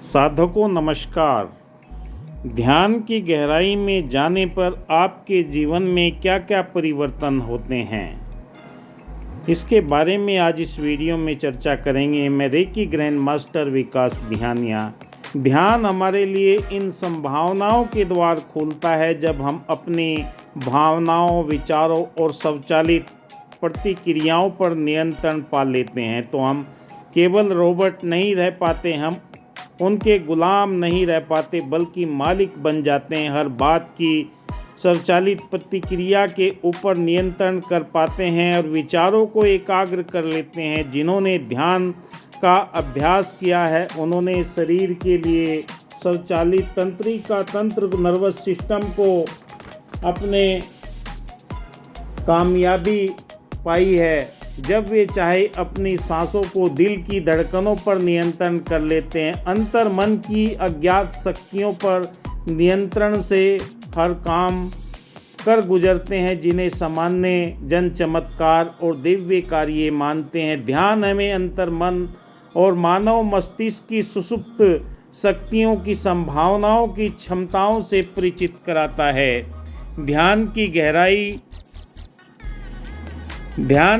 साधकों नमस्कार। ध्यान की गहराई में जाने पर आपके जीवन में क्या क्या परिवर्तन होते हैं, इसके बारे में आज इस वीडियो में चर्चा करेंगे। मैं रेकी ग्रैंड मास्टर विकास ध्यानिया। ध्यान हमारे लिए इन संभावनाओं के द्वार खोलता है जब हम अपनी भावनाओं, विचारों और स्वचालित प्रतिक्रियाओं पर नियंत्रण पा लेते हैं तो हम केवल रोबोट नहीं रह पाते, हम उनके गुलाम नहीं रह पाते बल्कि मालिक बन जाते हैं। हर बात की स्वचालित प्रतिक्रिया के ऊपर नियंत्रण कर पाते हैं और विचारों को एकाग्र कर लेते हैं। जिन्होंने ध्यान का अभ्यास किया है उन्होंने शरीर के लिए स्वचालित तंत्रिका तंत्र नर्वस सिस्टम को अपने कामयाबी पाई है। जब वे चाहे अपनी सांसों को दिल की धड़कनों पर नियंत्रण कर लेते हैं, अंतर मन की अज्ञात शक्तियों पर नियंत्रण से हर काम कर गुजरते हैं जिन्हें सामान्य जन चमत्कार और दिव्य कार्य मानते हैं। ध्यान हमें अंतर मन और मानव मस्तिष्क की सुसुप्त शक्तियों की संभावनाओं की क्षमताओं से परिचित कराता है। ध्यान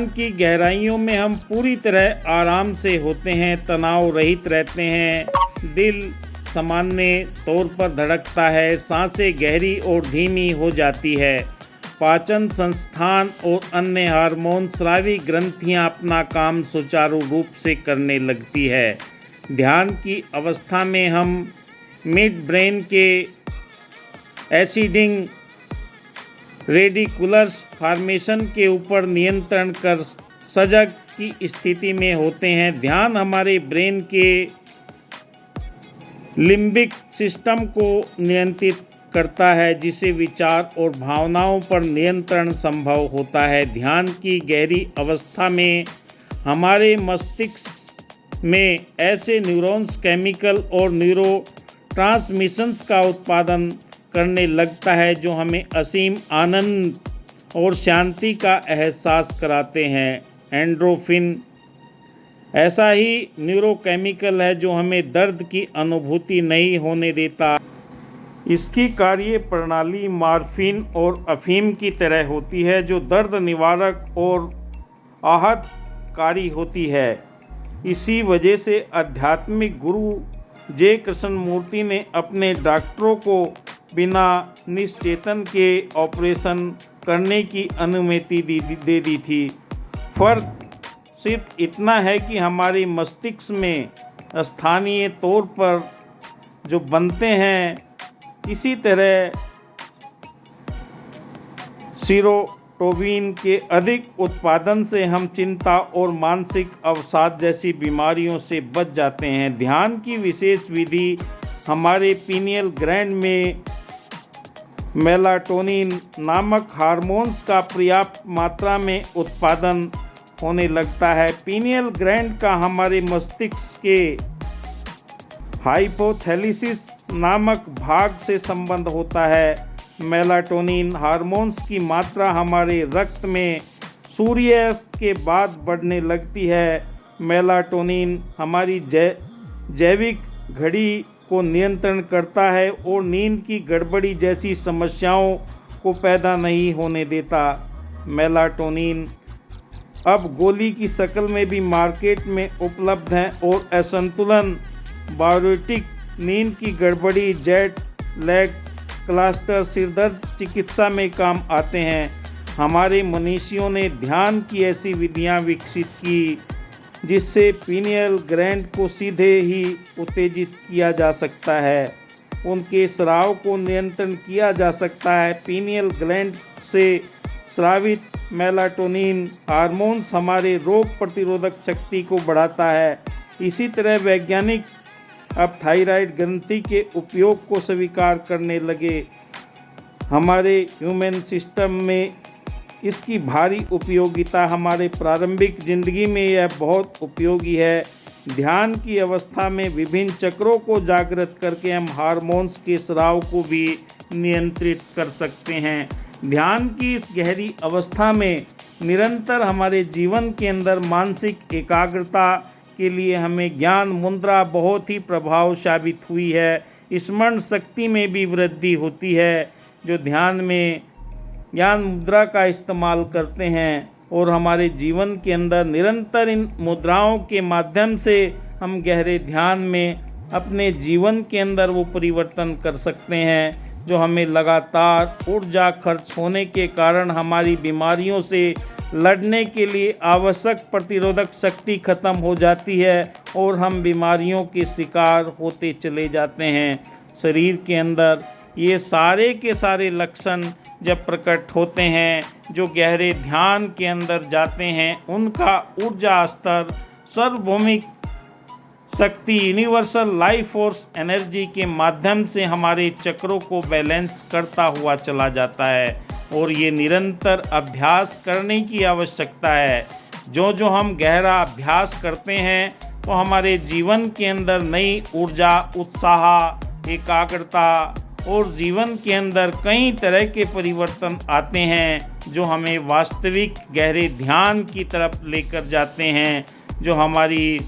की गहराइयों में हम पूरी तरह आराम से होते हैं, तनाव रहित रहते हैं, दिल सामान्य तौर पर धड़कता है, सांसें गहरी और धीमी हो जाती है, पाचन संस्थान और अन्य हार्मोन स्रावी ग्रंथियां अपना काम सुचारू रूप से करने लगती है। ध्यान की अवस्था में हम मिड ब्रेन के एसिडिंग रेडिकुलर्स फॉर्मेशन के ऊपर नियंत्रण कर सजग की स्थिति में होते हैं। ध्यान हमारे ब्रेन के लिम्बिक सिस्टम को नियंत्रित करता है जिससे विचार और भावनाओं पर नियंत्रण संभव होता है। ध्यान की गहरी अवस्था में हमारे मस्तिष्क में ऐसे न्यूरॉन्स, केमिकल और न्यूरो ट्रांसमिशंस का उत्पादन करने लगता है जो हमें असीम आनंद और शांति का एहसास कराते हैं। एंडोर्फिन ऐसा ही न्यूरोकेमिकल है जो हमें दर्द की अनुभूति नहीं होने देता। इसकी कार्य प्रणाली मॉर्फिन और अफीम की तरह होती है जो दर्द निवारक और आहतकारी होती है। इसी वजह से आध्यात्मिक गुरु जे कृष्णमूर्ति ने अपने डॉक्टरों को बिना निश्चेतन के ऑपरेशन करने की अनुमति दे दी थी। फर्क सिर्फ इतना है कि हमारे मस्तिष्क में स्थानीय तौर पर जो बनते हैं, इसी तरह सीरोटोनिन के अधिक उत्पादन से हम चिंता और मानसिक अवसाद जैसी बीमारियों से बच जाते हैं। ध्यान की विशेष विधि हमारे पीनियल ग्लैंड में मेलाटोनिन नामक हार्मोन्स का पर्याप्त मात्रा में उत्पादन होने लगता है। पीनियल ग्लैंड का हमारे मस्तिष्क के हाइपोथैलेमस नामक भाग से संबंध होता है। मेलाटोनिन हार्मोन्स की मात्रा हमारे रक्त में सूर्यास्त के बाद बढ़ने लगती है। मेलाटोनिन हमारी जैविक घड़ी को नियंत्रण करता है और नींद की गड़बड़ी जैसी समस्याओं को पैदा नहीं होने देता। मेलाटोनिन अब गोली की शक्ल में भी मार्केट में उपलब्ध है और असंतुलन, बायोटिक, नींद की गड़बड़ी, जेट लैग, क्लस्टर, सिरदर्द चिकित्सा में काम आते हैं। हमारे मनीषियों ने ध्यान की ऐसी विधियां विकसित की जिससे पीनियल ग्लैंड को सीधे ही उत्तेजित किया जा सकता है, उनके स्राव को नियंत्रण किया जा सकता है। पीनियल ग्लैंड से स्रावित मेलाटोनिन हार्मोन्स हमारे रोग प्रतिरोधक शक्ति को बढ़ाता है। इसी तरह वैज्ञानिक अब थायराइड ग्रंथि के उपयोग को स्वीकार करने लगे। हमारे ह्यूमन सिस्टम में इसकी भारी उपयोगिता, हमारे प्रारंभिक जिंदगी में यह बहुत उपयोगी है। ध्यान की अवस्था में विभिन्न चक्रों को जागृत करके हम हार्मोन्स के स्राव को भी नियंत्रित कर सकते हैं। ध्यान की इस गहरी अवस्था में निरंतर हमारे जीवन के अंदर मानसिक एकाग्रता के लिए हमें ज्ञान मुद्रा बहुत ही प्रभाव साबित हुई है। स्मरण शक्ति में भी वृद्धि होती है। जो ध्यान में ज्ञान मुद्रा का इस्तेमाल करते हैं और हमारे जीवन के अंदर निरंतर इन मुद्राओं के माध्यम से हम गहरे ध्यान में अपने जीवन के अंदर वो परिवर्तन कर सकते हैं जो हमें लगातार ऊर्जा खर्च होने के कारण हमारी बीमारियों से लड़ने के लिए आवश्यक प्रतिरोधक शक्ति खत्म हो जाती है और हम बीमारियों के शिकार होते चले जाते हैं। शरीर के अंदर ये सारे के सारे लक्षण जब प्रकट होते हैं, जो गहरे ध्यान के अंदर जाते हैं, उनका ऊर्जा स्तर सार्वभौमिक शक्ति यूनिवर्सल लाइफ फोर्स एनर्जी के माध्यम से हमारे चक्रों को बैलेंस करता हुआ चला जाता है और ये निरंतर अभ्यास करने की आवश्यकता है। जो जो हम गहरा अभ्यास करते हैं तो हमारे जीवन के अंदर नई ऊर्जा, उत्साह, एकाग्रता और जीवन के अंदर कई तरह के परिवर्तन आते हैं जो हमें वास्तविक गहरे ध्यान की तरफ लेकर जाते हैं। जो हमारी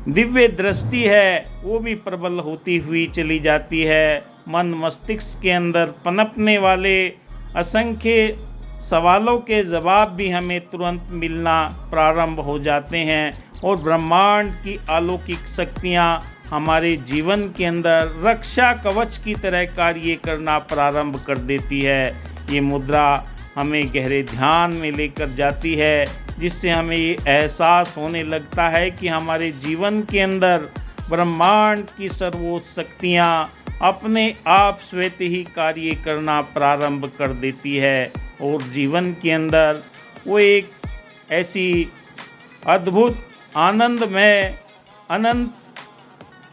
दिव्य दृष्टि है वो भी प्रबल होती हुई चली जाती है। मन मस्तिष्क के अंदर पनपने वाले असंख्य सवालों के जवाब भी हमें तुरंत मिलना प्रारंभ हो जाते हैं और ब्रह्मांड की अलौकिक शक्तियाँ हमारे जीवन के अंदर रक्षा कवच की तरह कार्य करना प्रारंभ कर देती है। ये मुद्रा हमें गहरे ध्यान में लेकर जाती है, जिससे हमें ये एहसास होने लगता है कि हमारे जीवन के अंदर ब्रह्मांड की सर्वोच्च शक्तियाँ अपने आप स्वतः ही कार्य करना प्रारंभ कर देती है और जीवन के अंदर वो एक ऐसी अद्भुत आनंदमय अनंत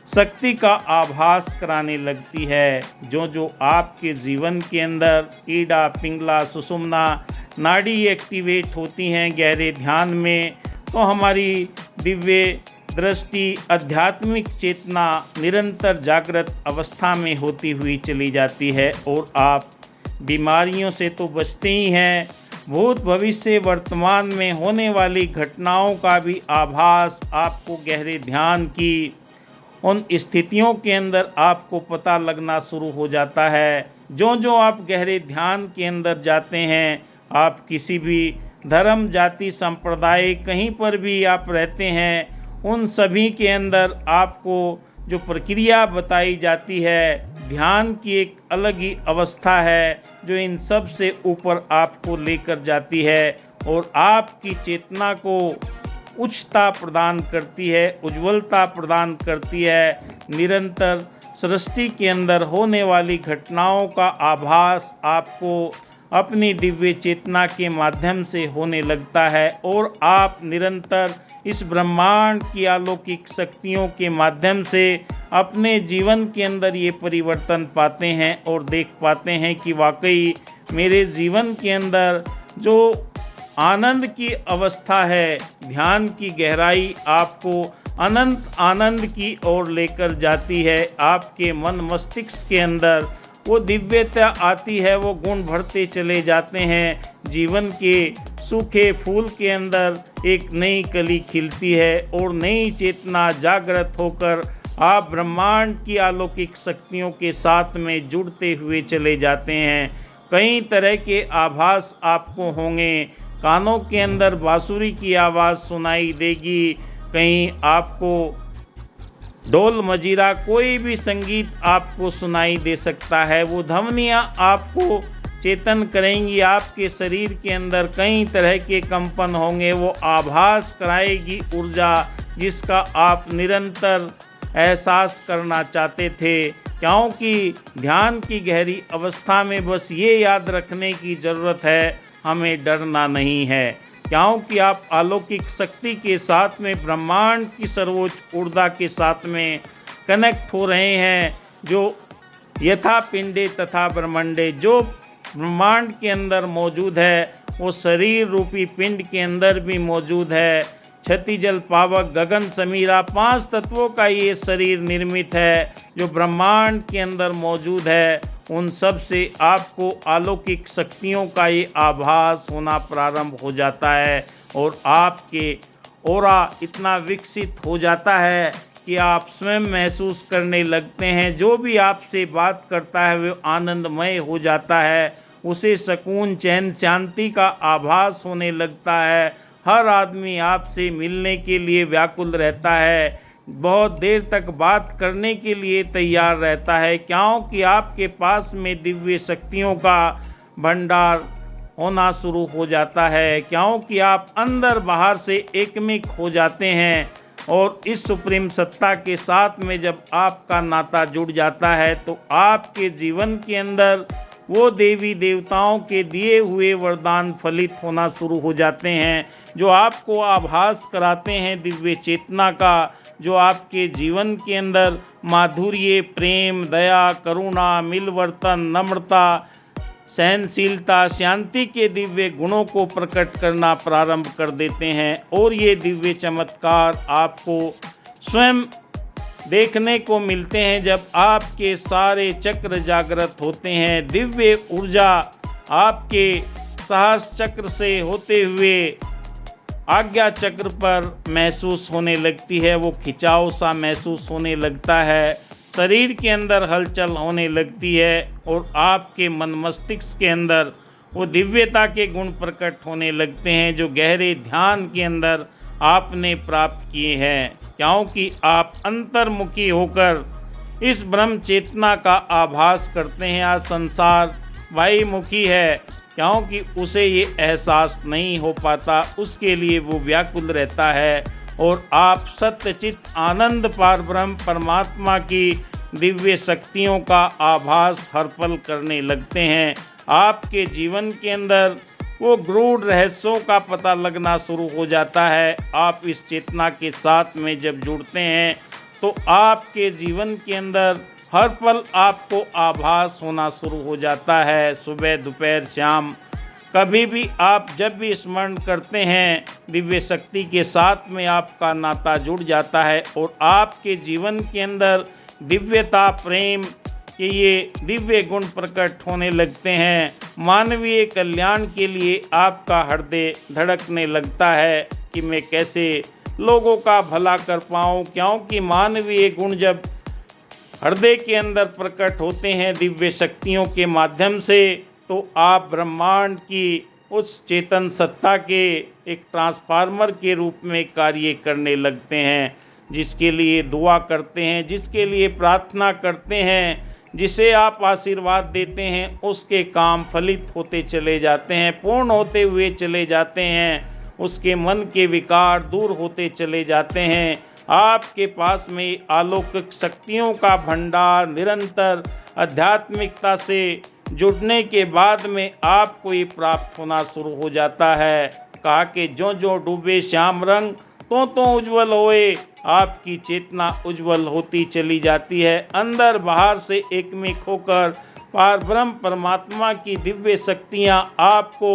शक्ति का आभास कराने लगती है। जो जो आपके जीवन के अंदर ईड़ा, पिंगला, सुषुम्ना नाड़ी एक्टिवेट होती हैं गहरे ध्यान में, तो हमारी दिव्य दृष्टि, आध्यात्मिक चेतना निरंतर जागृत अवस्था में होती हुई चली जाती है और आप बीमारियों से तो बचते ही हैं, भूत भविष्य वर्तमान में होने वाली घटनाओं का भी आभास आपको गहरे ध्यान की उन स्थितियों के अंदर आपको पता लगना शुरू हो जाता है। जो जो आप गहरे ध्यान के अंदर जाते हैं, आप किसी भी धर्म, जाति, संप्रदाय कहीं पर भी आप रहते हैं, उन सभी के अंदर आपको जो प्रक्रिया बताई जाती है, ध्यान की एक अलग ही अवस्था है जो इन सब से ऊपर आपको लेकर जाती है और आपकी चेतना को उच्चता प्रदान करती है, उज्ज्वलता प्रदान करती है। निरंतर सृष्टि के अंदर होने वाली घटनाओं का आभास आपको अपनी दिव्य चेतना के माध्यम से होने लगता है और आप निरंतर इस ब्रह्मांड की अलौकिक शक्तियों के माध्यम से अपने जीवन के अंदर ये परिवर्तन पाते हैं और देख पाते हैं कि वाकई मेरे जीवन के अंदर जो आनंद की अवस्था है, ध्यान की गहराई आपको अनंत आनंद की ओर लेकर जाती है। आपके मन मस्तिष्क के अंदर वो दिव्यता आती है, वो गुण बढ़ते चले जाते हैं। जीवन के सूखे फूल के अंदर एक नई कली खिलती है और नई चेतना जागृत होकर आप ब्रह्मांड की अलौकिक शक्तियों के साथ में जुड़ते हुए चले जाते हैं। कई तरह के आभास आपको होंगे। कानों के अंदर बांसुरी की आवाज़ सुनाई देगी, कहीं आपको ढोल मजीरा कोई भी संगीत आपको सुनाई दे सकता है। वो ध्वनियाँ आपको चेतन करेंगी, आपके शरीर के अंदर कई तरह के कंपन होंगे। वो आभास कराएगी ऊर्जा जिसका आप निरंतर एहसास करना चाहते थे, क्योंकि ध्यान की गहरी अवस्था में बस ये याद रखने की ज़रूरत है, हमें डरना नहीं है, क्योंकि आप अलौकिक शक्ति के साथ में ब्रह्मांड की सर्वोच्च ऊर्जा के साथ में कनेक्ट हो रहे हैं। जो यथा पिंडे तथा ब्रह्मांडे, जो ब्रह्मांड के अंदर मौजूद है वो शरीर रूपी पिंड के अंदर भी मौजूद है। क्षति, जल, पावक, गगन, समीरा 5 तत्वों का ये शरीर निर्मित है जो ब्रह्मांड के अंदर मौजूद है। उन सब से आपको अलौकिक शक्तियों का ये आभास होना प्रारंभ हो जाता है और आपके ऑरा इतना विकसित हो जाता है कि आप स्वयं महसूस करने लगते हैं जो भी आपसे बात करता है वो आनंदमय हो जाता है, उसे सुकून चैन शांति का आभास होने लगता है। हर आदमी आपसे मिलने के लिए व्याकुल रहता है, बहुत देर तक बात करने के लिए तैयार रहता है, क्योंकि आपके पास में दिव्य शक्तियों का भंडार होना शुरू हो जाता है, क्योंकि आप अंदर बाहर से एकमिक हो जाते हैं। और इस सुप्रीम सत्ता के साथ में जब आपका नाता जुड़ जाता है तो आपके जीवन के अंदर वो देवी देवताओं के दिए हुए वरदान फलित होना शुरू हो जाते हैं, जो आपको आभास कराते हैं दिव्य चेतना का, जो आपके जीवन के अंदर माधुर्य, प्रेम, दया, करुणा, मिलवर्तन, नम्रता, सहनशीलता, शांति के दिव्य गुणों को प्रकट करना प्रारंभ कर देते हैं। और ये दिव्य चमत्कार आपको स्वयं देखने को मिलते हैं जब आपके सारे चक्र जागृत होते हैं। दिव्य ऊर्जा आपके साहस चक्र से होते हुए आज्ञा चक्र पर महसूस होने लगती है, वो खिंचाव सा महसूस होने लगता है, शरीर के अंदर हलचल होने लगती है और आपके मन मस्तिष्क के अंदर वो दिव्यता के गुण प्रकट होने लगते हैं जो गहरे ध्यान के अंदर आपने प्राप्त किए हैं, क्योंकि आप अंतर्मुखी होकर इस ब्रह्म चेतना का आभास करते हैं। आज संसार बाह्यमुखी है, क्योंकि उसे ये एहसास नहीं हो पाता, उसके लिए वो व्याकुल रहता है। और आप सत्यचित आनंद पार ब्रह्म परमात्मा की दिव्य शक्तियों का आभास हर पल करने लगते हैं। आपके जीवन के अंदर वो गूढ़ रहस्यों का पता लगना शुरू हो जाता है। आप इस चेतना के साथ में जब जुड़ते हैं तो आपके जीवन के अंदर हर पल आपको आभास होना शुरू हो जाता है। सुबह, दोपहर, शाम, कभी भी आप जब भी स्मरण करते हैं दिव्य शक्ति के साथ में आपका नाता जुड़ जाता है और आपके जीवन के अंदर दिव्यता, प्रेम के ये दिव्य गुण प्रकट होने लगते हैं। मानवीय कल्याण के लिए आपका हृदय धड़कने लगता है कि मैं कैसे लोगों का भला कर पाऊँ, क्योंकि मानवीय गुण जब हृदय के अंदर प्रकट होते हैं दिव्य शक्तियों के माध्यम से, तो आप ब्रह्मांड की उस चेतन सत्ता के एक ट्रांसफार्मर के रूप में कार्य करने लगते हैं। जिसके लिए दुआ करते हैं, जिसके लिए प्रार्थना करते हैं, जिसे आप आशीर्वाद देते हैं, उसके काम फलित होते चले जाते हैं, पूर्ण होते हुए चले जाते हैं, उसके मन के विकार दूर होते चले जाते हैं। आपके पास में अलौकिक शक्तियों का भंडार निरंतर आध्यात्मिकता से जुड़ने के बाद में आपको ये प्राप्त होना शुरू हो जाता है। कहा कि जो जो डूबे श्याम रंग तो उज्जवल होए, आपकी चेतना उज्जवल होती चली जाती है। अंदर बाहर से एकमिक होकर पार ब्रह्म परमात्मा की दिव्य शक्तियाँ आपको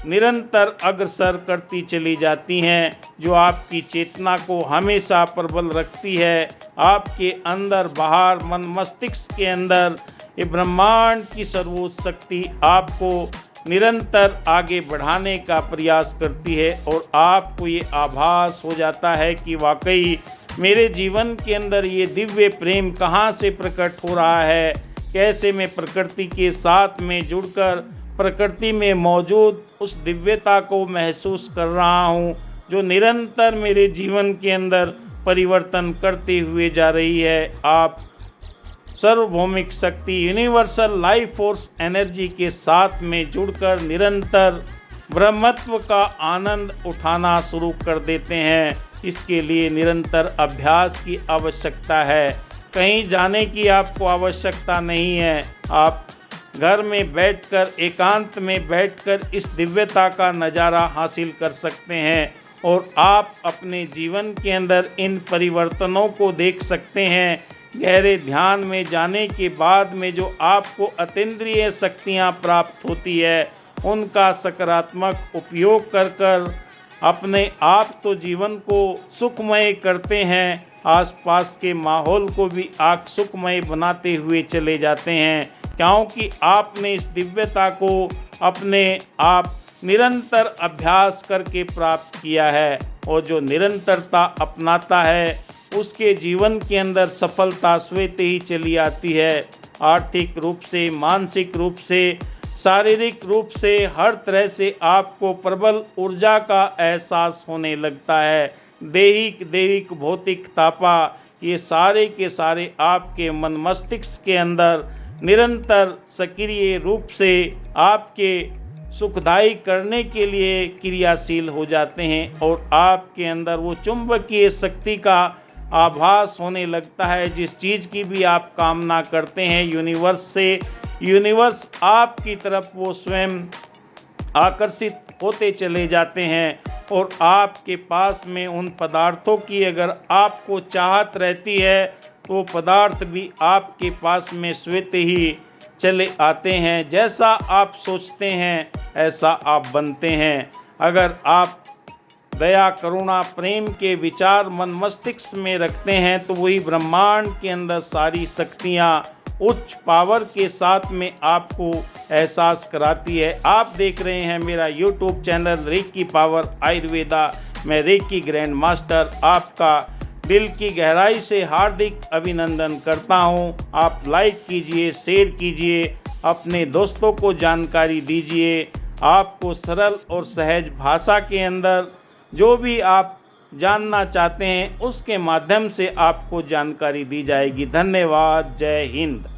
निरंतर अग्रसर करती चली जाती हैं, जो आपकी चेतना को हमेशा प्रबल रखती है। आपके अंदर बाहर मन मस्तिष्क के अंदर ये ब्रह्मांड की सर्वोच्च शक्ति आपको निरंतर आगे बढ़ाने का प्रयास करती है और आपको ये आभास हो जाता है कि वाकई मेरे जीवन के अंदर ये दिव्य प्रेम कहाँ से प्रकट हो रहा है, कैसे मैं प्रकृति के साथ में जुड़कर प्रकृति में मौजूद उस दिव्यता को महसूस कर रहा हूँ, जो निरंतर मेरे जीवन के अंदर परिवर्तन करते हुए जा रही है। आप सार्वभौमिक शक्ति यूनिवर्सल लाइफ फोर्स एनर्जी के साथ में जुड़कर निरंतर ब्रह्मत्व का आनंद उठाना शुरू कर देते हैं। इसके लिए निरंतर अभ्यास की आवश्यकता है, कहीं जाने की आपको आवश्यकता नहीं है। आप घर में बैठकर एकांत में बैठकर इस दिव्यता का नज़ारा हासिल कर सकते हैं और आप अपने जीवन के अंदर इन परिवर्तनों को देख सकते हैं। गहरे ध्यान में जाने के बाद में जो आपको अतीन्द्रिय शक्तियाँ प्राप्त होती है, उनका सकारात्मक उपयोग कर अपने आप तो जीवन को सुखमय करते हैं, आसपास के माहौल को भी आप सुखमय बनाते हुए चले जाते हैं, क्योंकि आपने इस दिव्यता को अपने आप निरंतर अभ्यास करके प्राप्त किया है। और जो निरंतरता अपनाता है उसके जीवन के अंदर सफलता स्वतः ही चली आती है। आर्थिक रूप से, मानसिक रूप से, शारीरिक रूप से हर तरह से आपको प्रबल ऊर्जा का एहसास होने लगता है। दैहिक भौतिक तापा ये सारे के सारे आपके मन मस्तिष्क के अंदर निरंतर सक्रिय रूप से आपके सुखदायी करने के लिए क्रियाशील हो जाते हैं और आपके अंदर वो चुंबकीय शक्ति का आभास होने लगता है। जिस चीज़ की भी आप कामना करते हैं यूनिवर्स आपकी तरफ वो स्वयं आकर्षित होते चले जाते हैं और आपके पास में उन पदार्थों की अगर आपको चाहत रहती है तो पदार्थ भी आपके पास में स्वतः ही चले आते हैं। जैसा आप सोचते हैं ऐसा आप बनते हैं। अगर आप दया, करुणा, प्रेम के विचार मन मस्तिष्क में रखते हैं तो वही ब्रह्मांड के अंदर सारी शक्तियाँ उच्च पावर के साथ में आपको एहसास कराती है। आप देख रहे हैं मेरा YouTube channel reiki power Ayurveda. मैं रेकी ग्रैंड मास्टर आपका दिल की गहराई से हार्दिक अभिनंदन करता हूं। आप लाइक कीजिए, शेयर कीजिए, अपने दोस्तों को जानकारी दीजिए। आपको सरल और सहज भाषा के अंदर जो भी आप जानना चाहते हैं उसके माध्यम से आपको जानकारी दी जाएगी। धन्यवाद। जय हिंद।